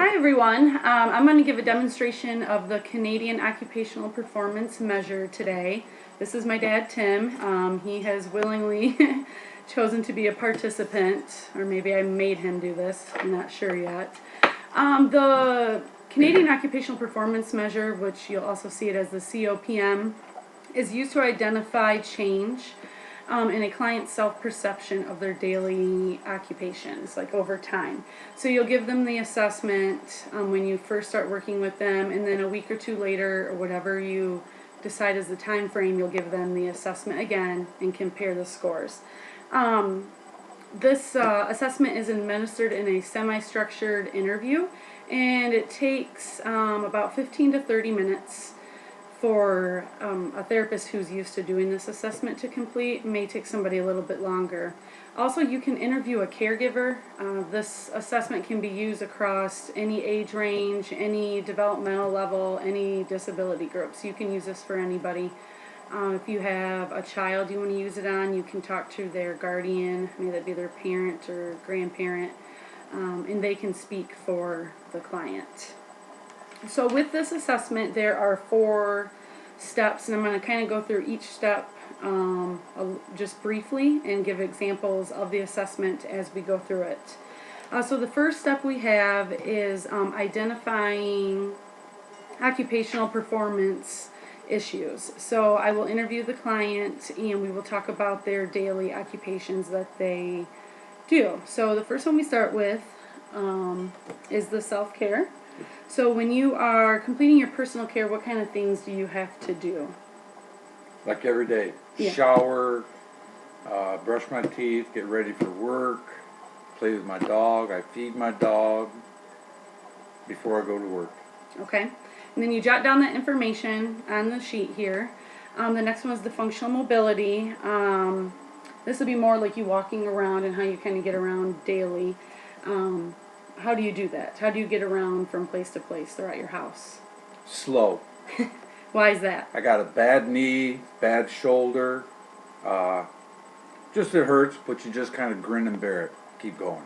Hi everyone, I'm going to give a demonstration of the Canadian Occupational Performance Measure today. This is my dad Tim. He has willingly chosen to be a participant, or maybe I made him do this, I'm not sure yet. The Canadian Occupational Performance Measure, which you'll also see it as the Copm, is used to identify change in a client's self-perception of their daily occupations, like over time. So you'll give them the assessment when you first start working with them, and then a week or two later, or whatever you decide is the time frame, you'll give them the assessment again and compare the scores. This assessment is administered in a semi-structured interview, and it takes about 15 to 30 minutes for a therapist who's used to doing this assessment to complete. It may take somebody a little bit longer. Also, you can interview a caregiver. This assessment can be used across any age range, any developmental level, any disability groups. You can use this for anybody. If you have a child you want to use it on, you can talk to their guardian, may that be their parent or grandparent, and they can speak for the client. So with this assessment, there are 4 steps, and I'm going to kind of go through each step just briefly and give examples of the assessment as we go through it. So the first step we have is identifying occupational performance issues. So I will interview the client and we will talk about their daily occupations that they do. So the first one we start with is the self-care. So when you are completing your personal care, what kind of things do you have to do? Like every day. Yeah. Shower, brush my teeth, get ready for work, play with my dog, I feed my dog before I go to work. Okay. And then you jot down that information on the sheet here. The next one is the functional mobility. This will be more like you walking around and how you kind of get around daily. How do you do that? How do you get around from place to place throughout your house? Slow. Why is that? I got a bad knee, bad shoulder. Just it hurts, but you just kind of grin and bear it. Keep going.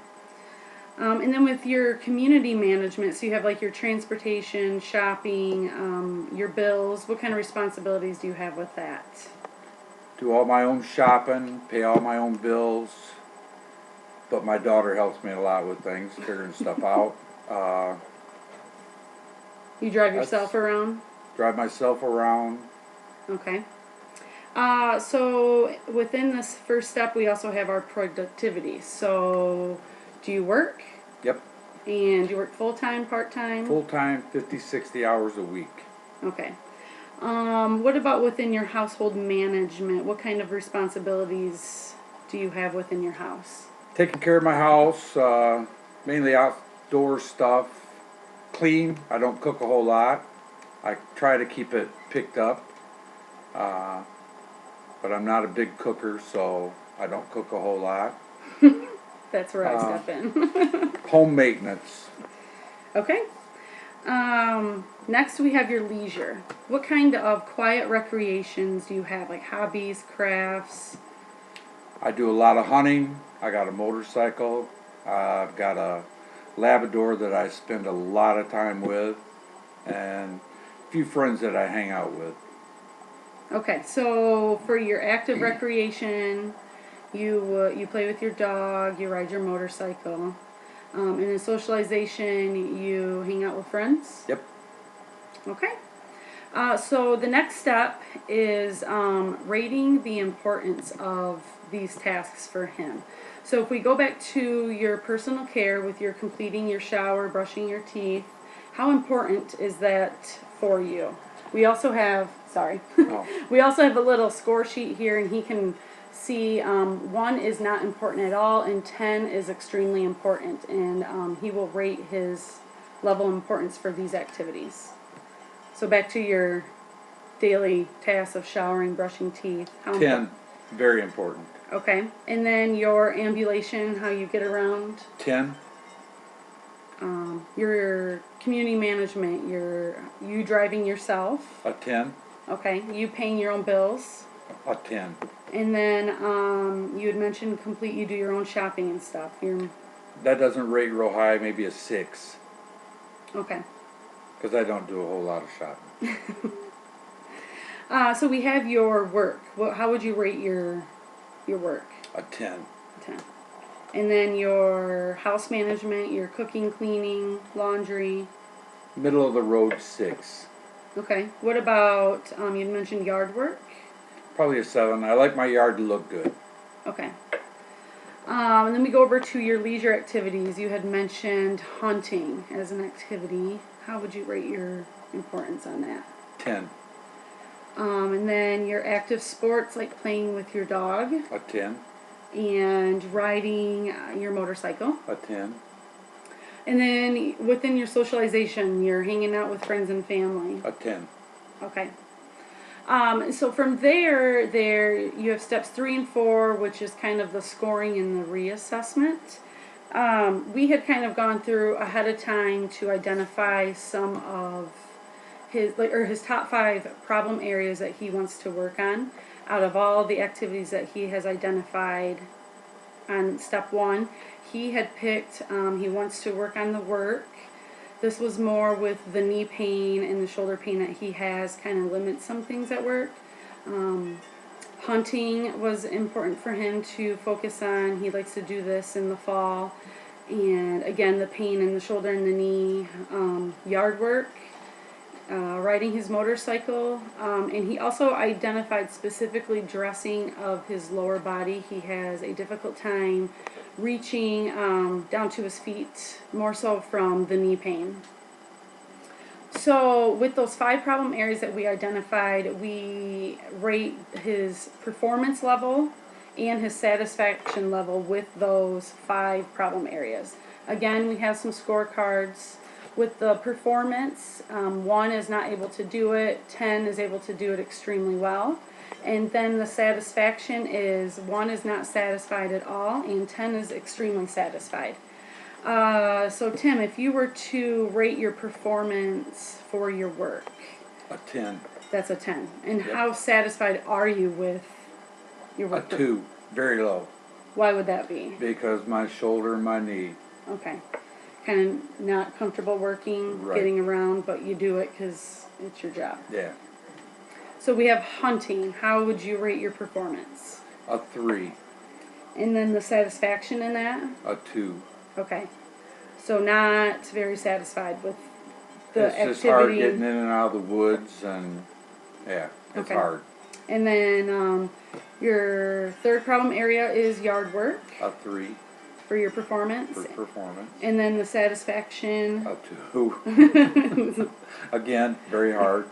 And then with your community management, so you have like your transportation, shopping, your bills. What kind of responsibilities do you have with that? Do all my own shopping, pay all my own bills. But my daughter helps me a lot with things, figuring stuff out. You drive yourself around? Drive myself around. Okay. So within this first step, we also have our productivity. So do you work? Yep. And you work full-time, part-time? Full-time, 50, 60 hours a week. Okay. What about within your household management? What kind of responsibilities do you have within your house? Taking care of my house, mainly outdoor stuff. Clean. I don't cook a whole lot. I try to keep it picked up. But I'm not a big cooker, so I don't cook a whole lot. That's where I step in. Home maintenance. Okay. Next we have your leisure. What kind of quiet recreations do you have? Like hobbies, crafts? I do a lot of hunting. I got a motorcycle. I've got a Labrador that I spend a lot of time with, and a few friends that I hang out with. Okay, so for your active recreation, you play with your dog, you ride your motorcycle. And in socialization, you hang out with friends? Yep. Okay. So the next step is rating the importance of these tasks for him. So if we go back to your personal care with your completing your shower, brushing your teeth, how important is that for you? We also have, we also have a little score sheet here, and he can see 1 is not important at all and 10 is extremely important, and he will rate his level of importance for these activities. So back to your daily tasks of showering, brushing teeth. 10, very important. Okay, and then your ambulation, how you get around. 10. Your community management, you driving yourself. A 10. Okay, you paying your own bills. A 10. And then you had mentioned you do your own shopping and stuff. That doesn't rate real high, maybe a 6. Okay. because I don't do a whole lot of shopping. So we have your work. How would you rate your work? A 10. 10. And then your house management, your cooking, cleaning, laundry. Middle of the road, 6. Okay. What about, you mentioned yard work? Probably a 7. I like my yard to look good. Okay. And then we go over to your leisure activities. You had mentioned hunting as an activity. How would you rate your importance on that? 10. And then your active sports, like playing with your dog. A 10. And riding your motorcycle. A 10. And then within your socialization, you're hanging out with friends and family. A 10. Okay. So from there you have steps 3 and 4, which is kind of the scoring and the reassessment. We had kind of gone through ahead of time to identify some of his top 5 problem areas that he wants to work on out of all the activities that he has identified on step 1. He had picked, he wants to work on the work. This was more with the knee pain and the shoulder pain that he has, kind of limits some things at work. Hunting was important for him to focus on. He likes to do this in the fall. And again, the pain in the shoulder and the knee. Yard work. Riding his motorcycle, and he also identified specifically dressing of his lower body. He has a difficult time reaching down to his feet, more so from the knee pain. So with those 5 problem areas that we identified, we rate his performance level and his satisfaction level with those 5 problem areas. Again, we have some scorecards. With the performance, 1 is not able to do it, 10 is able to do it extremely well. And then the satisfaction is 1 is not satisfied at all, and 10 is extremely satisfied. So Tim, if you were to rate your performance for your work. A 10. That's a 10. And Yep. How satisfied are you with your work? A 2. Very low. Why would that be? Because my shoulder and my knee. Okay. Kind of not comfortable working, Right. getting around, but you do it because it's your job. Yeah. So we have hunting. How would you rate your performance? A 3. And then the satisfaction in that? A 2. Okay. So not very satisfied with the It's activity. just hard getting in and out of the woods, and yeah, it's Okay. hard. And then your third problem area is yard work A 3 for your performance. for performance. And then the satisfaction. A 2. Again, very hard.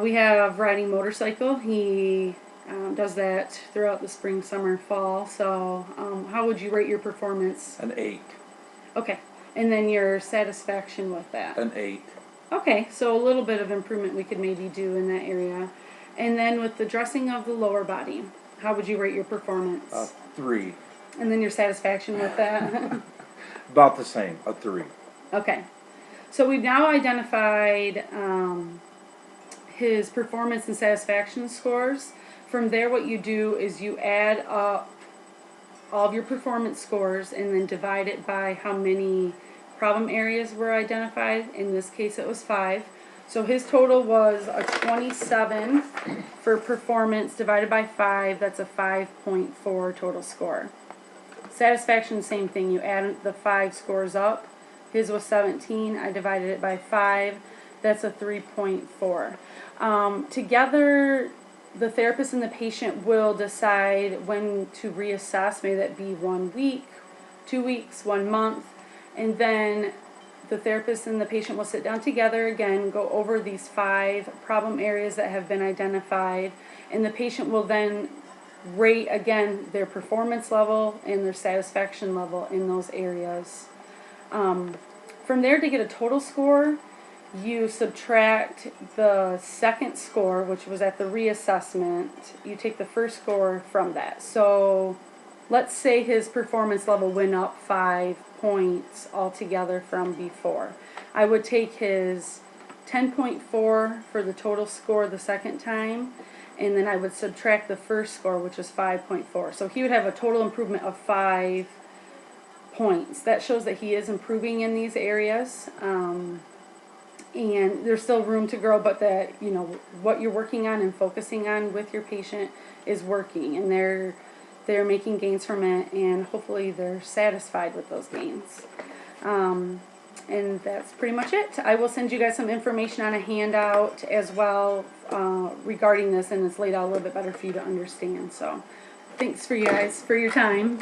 We have riding motorcycle. He does that throughout the spring, summer, fall. So how would you rate your performance? An 8. Okay. And then your satisfaction with that? An 8. Okay, so a little bit of improvement we could maybe do in that area. And then with the dressing of the lower body, how would you rate your performance? A 3. And then your satisfaction with that? About the same. A 3. Okay. So we've now identified his performance and satisfaction scores. From there, what you do is you add up all of your performance scores and then divide it by how many problem areas were identified. In this case, it was 5. So his total was a 27 for performance divided by 5. That's a 5.4 total score. Satisfaction, same thing. You add the 5 scores up. His was 17. I divided it by 5. That's a 3.4. Together, the therapist and the patient will decide when to reassess. May that be 1 week, 2 weeks, 1 month. And then the therapist and the patient will sit down together again, go over these 5 problem areas that have been identified. And the patient will then rate again their performance level and their satisfaction level in those areas. From there, to get a total score, you subtract the second score, which was at the reassessment. You take the first score from that. So let's say his performance level went up 5 points altogether from before. I would take his 10.4 for the total score the second time, and then I would subtract the first score, which is 5.4. So he would have a total improvement of 5 points. That shows that he is improving in these areas. And there's still room to grow, but that, you know, what you're working on and focusing on with your patient is working, and they're making gains from it, and hopefully they're satisfied with those gains. And that's pretty much it. I will send you guys some information on a handout as well regarding this, and it's laid out a little bit better for you to understand. So thanks for you guys for your time.